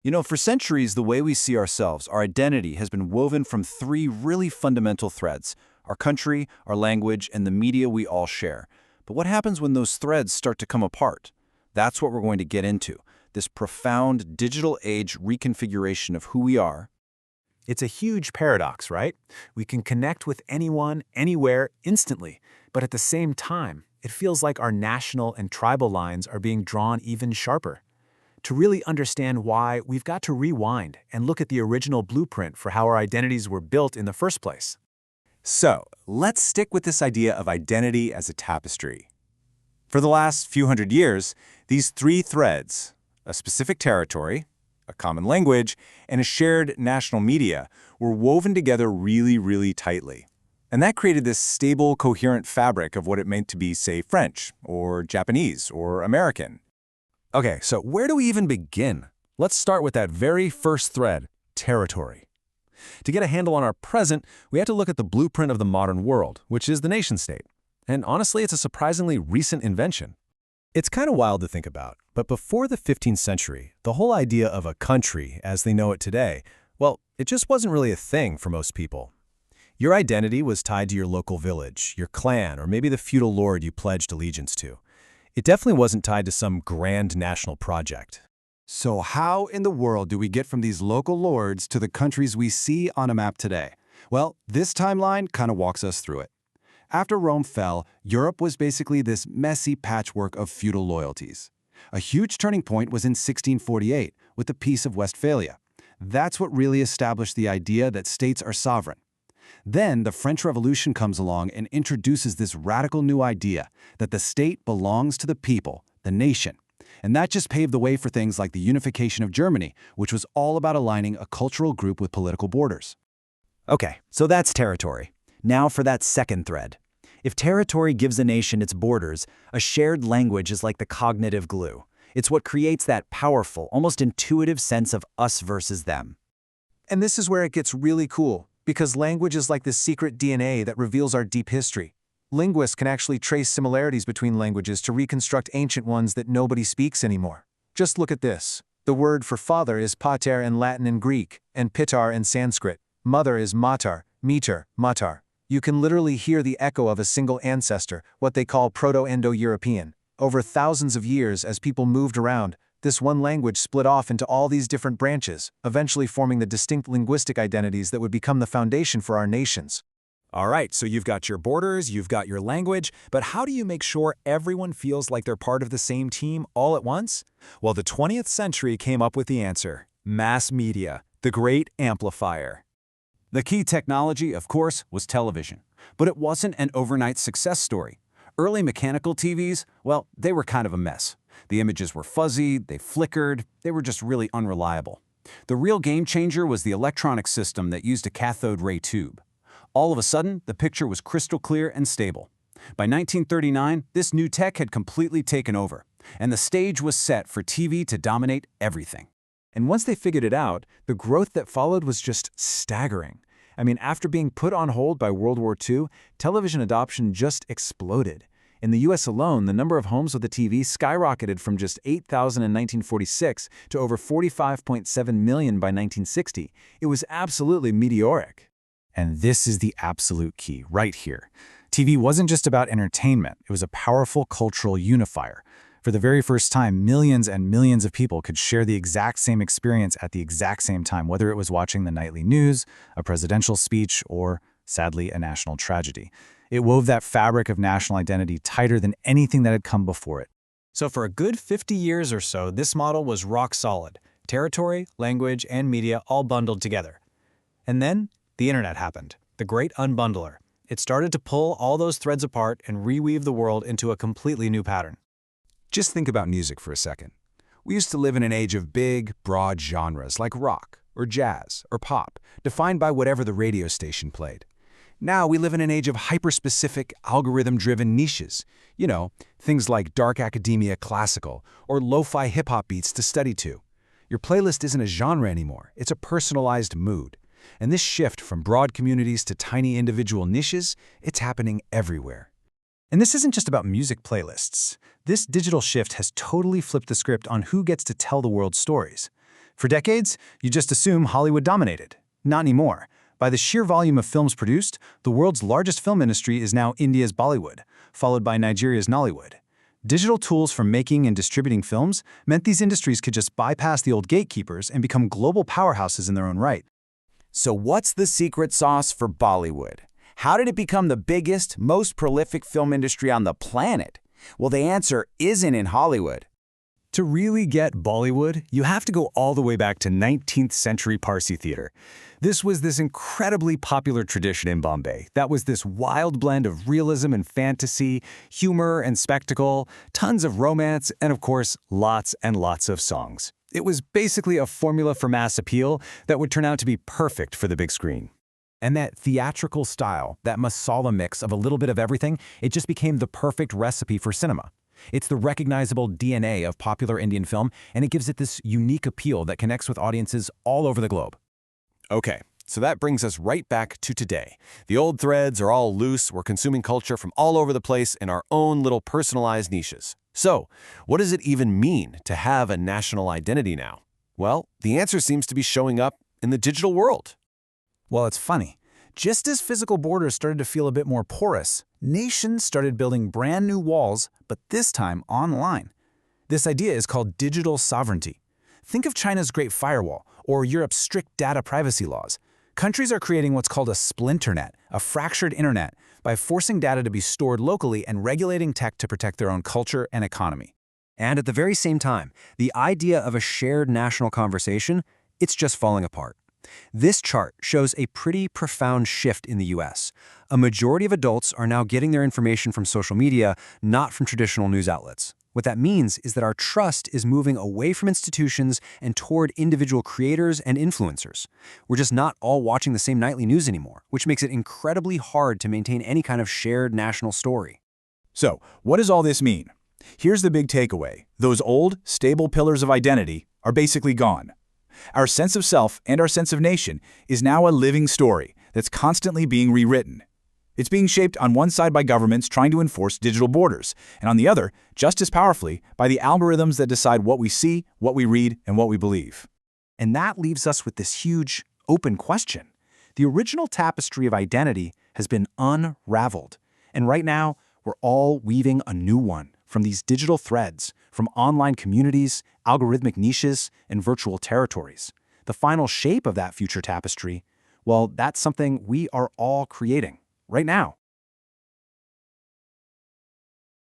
You know, for centuries, the way we see ourselves, our identity, has been woven from three really fundamental threads: our country, our language, and the media we all share. But what happens when those threads start to come apart? That's what we're going to get into, this profound digital age reconfiguration of who we are. It's a huge paradox, right? We can connect with anyone, anywhere, instantly, but at the same time, it feels like our national and tribal lines are being drawn even sharper. To really understand why, we've got to rewind and look at the original blueprint for how our identities were built in the first place. So, let's stick with this idea of identity as a tapestry. For the last few hundred years, these three threads, a specific territory, a common language, and a shared national media, were woven together really tightly. And that created this stable, coherent fabric of what it meant to be, say, French, or Japanese, or American. Okay, so where do we even begin? Let's start with that very first thread, territory. To get a handle on our present, we have to look at the blueprint of the modern world, which is the nation-state. And honestly, it's a surprisingly recent invention. It's kind of wild to think about, but before the 15th century, the whole idea of a country, as they know it today, well, it just wasn't really a thing for most people. Your identity was tied to your local village, your clan, or maybe the feudal lord you pledged allegiance to. It definitely wasn't tied to some grand national project. So how in the world do we get from these local lords to the countries we see on a map today? Well, this timeline kind of walks us through it. After Rome fell, Europe was basically this messy patchwork of feudal loyalties. A huge turning point was in 1648 with the Peace of Westphalia. That's what really established the idea that states are sovereign. Then the French Revolution comes along and introduces this radical new idea that the state belongs to the people, the nation. And that just paved the way for things like the unification of Germany, which was all about aligning a cultural group with political borders. Okay, so that's territory. Now for that second thread. If territory gives a nation its borders, a shared language is like the cognitive glue. It's what creates that powerful, almost intuitive sense of us versus them. And this is where it gets really cool, because language is like this secret DNA that reveals our deep history. Linguists can actually trace similarities between languages to reconstruct ancient ones that nobody speaks anymore. Just look at this. The word for father is pater in Latin and Greek, and pitar in Sanskrit. Mother is matar, meter, matar. You can literally hear the echo of a single ancestor, what they call Proto-Indo-European. Over thousands of years, as people moved around, this one language split off into all these different branches, eventually forming the distinct linguistic identities that would become the foundation for our nations. All right, so you've got your borders, you've got your language, but how do you make sure everyone feels like they're part of the same team all at once? Well, the 20th century came up with the answer: mass media, the great amplifier. The key technology, of course, was television. But it wasn't an overnight success story. Early mechanical TVs, well, they were kind of a mess. The images were fuzzy, they flickered, they were just really unreliable. The real game changer was the electronic system that used a cathode ray tube. All of a sudden, the picture was crystal clear and stable. By 1939, this new tech had completely taken over, and the stage was set for TV to dominate everything. And once they figured it out, the growth that followed was just staggering. I mean, after being put on hold by World War II, television adoption just exploded. In the US alone, the number of homes with a TV skyrocketed from just 8,000 in 1946 to over 45.7 million by 1960. It was absolutely meteoric. And this is the absolute key, right here. TV wasn't just about entertainment, it was a powerful cultural unifier. For the very first time, millions and millions of people could share the exact same experience at the exact same time, whether it was watching the nightly news, a presidential speech, or, sadly, a national tragedy. It wove that fabric of national identity tighter than anything that had come before it. So for a good 50 years or so, this model was rock solid. Territory, language, and media all bundled together. And then the internet happened, the great unbundler. It started to pull all those threads apart and reweave the world into a completely new pattern. Just think about music for a second. We used to live in an age of big, broad genres like rock, or jazz, or pop, defined by whatever the radio station played. Now we live in an age of hyper-specific, algorithm-driven niches. You know, things like dark academia classical, or lo-fi hip-hop beats to study to. Your playlist isn't a genre anymore, it's a personalized mood. And this shift from broad communities to tiny individual niches, it's happening everywhere. And this isn't just about music playlists. This digital shift has totally flipped the script on who gets to tell the world's stories. For decades, you just assume Hollywood dominated. Not anymore. By the sheer volume of films produced, the world's largest film industry is now India's Bollywood, followed by Nigeria's Nollywood. Digital tools for making and distributing films meant these industries could just bypass the old gatekeepers and become global powerhouses in their own right. So what's the secret sauce for Bollywood? How did it become the biggest, most prolific film industry on the planet? Well, the answer isn't in Hollywood. To really get Bollywood, you have to go all the way back to 19th century Parsi theater. This was this incredibly popular tradition in Bombay. That was this wild blend of realism and fantasy, humor and spectacle, tons of romance, and of course, lots and lots of songs. It was basically a formula for mass appeal that would turn out to be perfect for the big screen. And that theatrical style, that masala mix of a little bit of everything, it just became the perfect recipe for cinema. It's the recognizable DNA of popular Indian film, and it gives it this unique appeal that connects with audiences all over the globe. Okay, so that brings us right back to today. The old threads are all loose. We're consuming culture from all over the place in our own little personalized niches. So, what does it even mean to have a national identity now? Well, the answer seems to be showing up in the digital world. Well, it's funny. Just as physical borders started to feel a bit more porous, nations started building brand new walls, but this time online. This idea is called digital sovereignty. Think of China's Great Firewall or Europe's strict data privacy laws. Countries are creating what's called a splinternet, a fractured internet, by forcing data to be stored locally and regulating tech to protect their own culture and economy. And at the very same time, the idea of a shared national conversation, it's just falling apart. This chart shows a pretty profound shift in the US. A majority of adults are now getting their information from social media, not from traditional news outlets. What that means is that our trust is moving away from institutions and toward individual creators and influencers. We're just not all watching the same nightly news anymore, which makes it incredibly hard to maintain any kind of shared national story. So, what does all this mean? Here's the big takeaway. Those old, stable pillars of identity are basically gone. Our sense of self and our sense of nation is now a living story that's constantly being rewritten. It's being shaped on one side by governments trying to enforce digital borders, and on the other, just as powerfully, by the algorithms that decide what we see, what we read, and what we believe. And that leaves us with this huge, open question. The original tapestry of identity has been unraveled, and right now, we're all weaving a new one from these digital threads, from online communities, algorithmic niches, and virtual territories. The final shape of that future tapestry, well, that's something we are all creating right now.